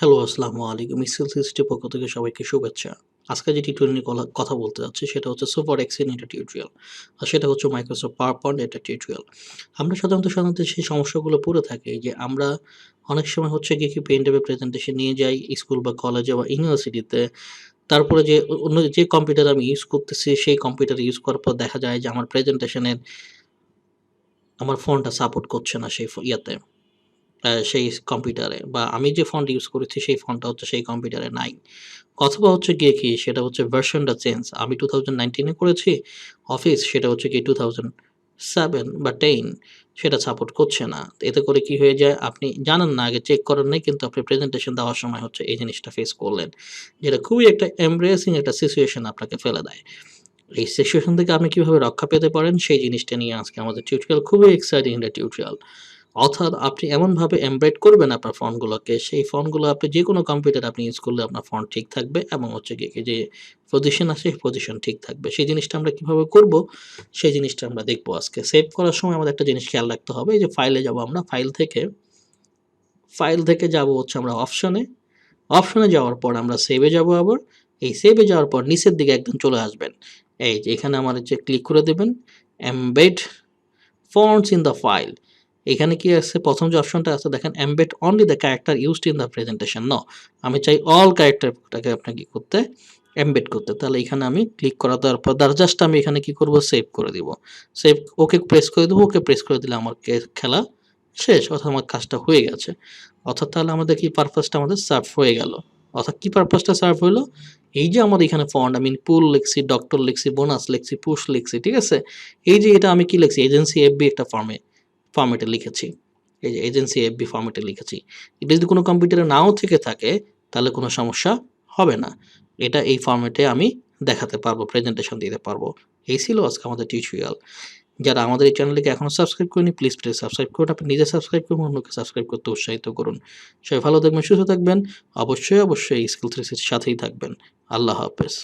Hello, আসসালামু আলাইকুম। Excel সিস্টেমের পক্ষ থেকে সবাইকে শুভেচ্ছা। আজকে যে টিউটোরিয়াল নিয়ে কথা বলতে যাচ্ছি সেটা হচ্ছে সুপার এক্সেল একটা টিউটোরিয়াল। আর সেটা হচ্ছে মাইক্রোসফট পাওয়ারপয়েন্ট একটা টিউটোরিয়াল। আমরা সাধারণত সেই সমস্যাগুলো পড়ে থাকি যে আমরা অনেক সময় হচ্ছে গিয়ে কি পেন ড্রাইভে প্রেজেন্টেশন নিয়ে যাই স্কুল বা কলেজে বা ইউনিভার্সিটিতে। তারপরে যে অন্য যে কম্পিউটার আমি ইউজ করতেছি সেই কম্পিউটার ইউজ করার পর দেখা যায় যে আমার প্রেজেন্টেশনের আমার ফোনটা সাপোর্ট করছে না সেই ইয়াতে। সেই কম্পিউটারে বা আমি যে ফন্ট ইউজ করেছি সেই ফন্টটা হচ্ছে সেই কম্পিউটারে নাই। অথবা হচ্ছে গিয়ে কি সেটা হচ্ছে ভার্শনটা চেঞ্জ। আমি 2019 এ করেছি অফিস, সেটা হচ্ছে গিয়ে 2007 বা 10 সেটা সাপোর্ট করছে না। এতে করে কি হয়ে যায়, আপনি জানেন না, আগে চেক করেন নাই কিন্তু আপনি প্রেজেন্টেশন দেওয়ার সময় হচ্ছে এই জিনিসটা ফেস করলেন। যেটা খুবই একটা এমব্রেসিং একটা সিচুয়েশন আপনাকে ফেলে দেয়। এই সিচুয়েশন থেকে আপনি কিভাবে রক্ষা পেতে পারেন সেই জিনিসটা নিয়ে আজকে আমাদের টিউটোরিয়াল। খুবই এক্সাইটিং একটা টিউটোরিয়াল। অর্থাৎ আপনি এমনভাবে এমবেড করবেন আপনার ফন্টগুলোকে, সেই ফন্টগুলো আপনি যেকোনো কম্পিউটারে আপনি ইউজ করলে আপনার ফন্ট ঠিক থাকবে এবং হচ্ছে গিয়ে যে পজিশন আছে সেই পজিশন ঠিক থাকবে। সেই জিনিসটা আমরা কিভাবে করব সেই জিনিসটা আমরা দেখব আজকে। সেভ করার সময় আমাদের একটা জিনিস খেয়াল রাখতে হবে, এই যে ফাইলে যাব আমরা, ফাইল থেকে যাব হচ্ছে আমরা অপশনে যাওয়ার পর আমরা সেভে যাব আবার। এই সেভে যাওয়ার পর নিচের দিকে একদম চলে আসবেন। এই যে এখানে আমার হচ্ছে ক্লিক করে দেবেন embed fonts in the file. এখানে কি আছে, প্রথম যে অপশনটা আছে দেখেন, embed only the character used in the presentation. No, আমি চাই অল ক্যারেক্টারটাকে আপনাকে কি করতে, এমবেড করতে। তাহলে এখানে আমি ক্লিক করা দেওয়ার পর জাস্ট আমি এখানে কি করব, সেভ করে দিব। সেভ ওকে প্রেস করে দেবো। ওকে প্রেস করে দিলে আমার খেলা শেষ, অর্থাৎ আমার কাজটা হয়ে গেছে। অর্থাৎ তাহলে আমাদের কি পারপাসটা আমাদের সার্ভ হয়ে গেল। অর্থাৎ কি পারপাসটা সার্ভ হইলো, এই যে আমাদের এখানে ফন্ট আমি পুল লিখছি, ডক্টর লিখছি, বোনাস লিখছি, পুশ লিখছি, ঠিক আছে। এই যে এটা আমি কি লিখছি, এজেন্সি এফবি একটা ফর্মেটে লিখেছি। এই যে এজেন্সি এফবি ফর্মেটে লিখেছি। এটা যদি কোনো কম্পিউটারে নাও থেকে থাকে তাহলে কোনো সমস্যা হবে না। এটা এই ফর্মেটে আমি দেখাতে পারবো, প্রেজেন্টেশন দিতে পারবো। এই ছিল আজকে আমাদের টিউটোরিয়াল। যারা আমাদের এই চ্যানেলটিকে এখনো সাবস্ক্রাইব করেনি প্লিজ সাবস্ক্রাইব করুন। আপনি নিজে সাবস্ক্রাইব করুন, অন্যকে সাবস্ক্রাইব করতে উৎসাহিত করুন। সবাই ভালো থাকবেন, সুস্থ থাকবেন। অবশ্যই স্কিল 360 সাথেই থাকবেন। আল্লাহ হাফেজ।